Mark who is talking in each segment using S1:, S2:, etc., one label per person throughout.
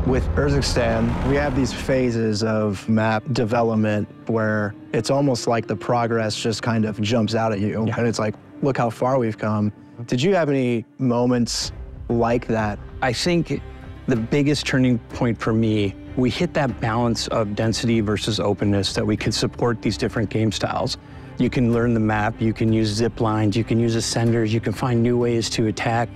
S1: With Urzikstan, we have these phases of map development where it's almost like the progress just kind of jumps out at you. Yeah. And it's like, look how far we've come. Did you have any moments like that?
S2: I think the biggest turning point for me, we hit that balance of density versus openness that we could support these different game styles. You can learn the map, you can use zip lines, you can use ascenders, you can find new ways to attack.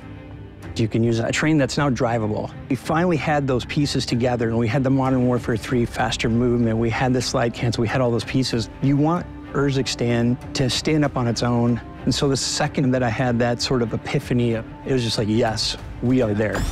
S2: You can use a train that's now drivable. We finally had those pieces together, and we had the Modern Warfare 3 faster movement, we had the slide cancel, we had all those pieces. You want Urzikstan to stand up on its own. And so the second that I had that sort of epiphany, it was just like, yes, we are there.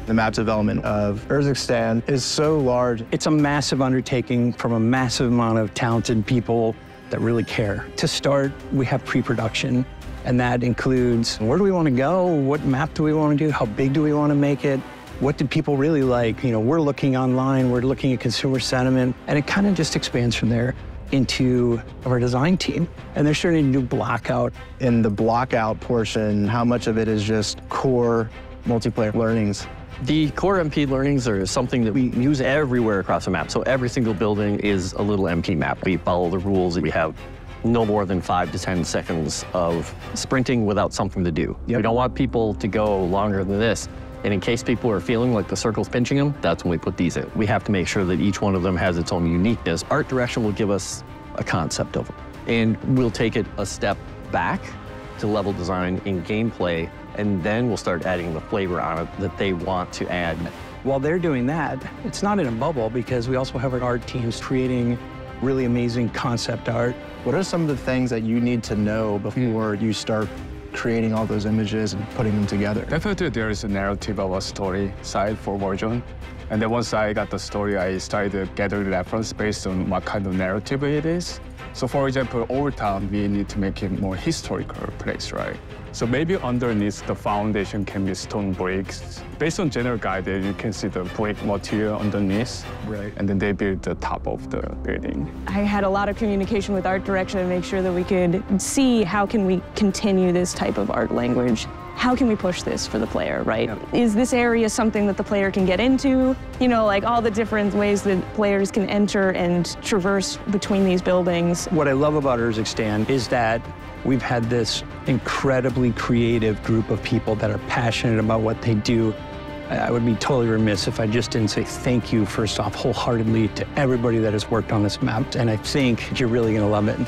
S1: The map development of Urzikstan is so large.
S2: It's a massive undertaking from a massive amount of talented people that really care. To start, we have pre-production. And that includes, where do we want to go? What map do we want to do? How big do we want to make it? What did people really like? You know, we're looking online, we're looking at consumer sentiment, and it kind of just expands from there into our design team. And they're starting to do blockout.
S1: In the blockout portion, how much of it is just core multiplayer learnings?
S3: The core MP learnings are something that we use everywhere across the map. So every single building is a little MP map. We follow the rules. We have no more than 5 to 10 seconds of sprinting without something to do. Yep. We don't want people to go longer than this. And in case people are feeling like the circle's pinching them, that's when we put these in. We have to make sure that each one of them has its own uniqueness. Art direction will give us a concept of it. And we'll take it a step back to level design in gameplay, and then we'll start adding the flavor on it that they want to add.
S2: While they're doing that, it's not in a bubble because we also have our art teams creating really amazing concept art.
S1: What are some of the things that you need to know before you start creating all those images and putting them together?
S4: Definitely there is a narrative of a story side for Warzone. And then once I got the story, I started to gather reference based on what kind of narrative it is. So for example, Old Town, we need to make it more historical place, right? So maybe underneath the foundation can be stone bricks. Based on general guidance, you can see the brick material underneath.
S1: Right.
S4: And then they build the top of the building.
S5: I had a lot of communication with art direction to make sure that we could see how can we continue this type of art language. How can we push this for the player, right? Yep. Is this area something that the player can get into? You know, like all the different ways that players can enter and traverse between these buildings.
S2: What I love about Urzikstan is that we've had this incredibly creative group of people that are passionate about what they do. I would be totally remiss if I just didn't say thank you, first off, wholeheartedly to everybody that has worked on this map. And I think you're really gonna love it.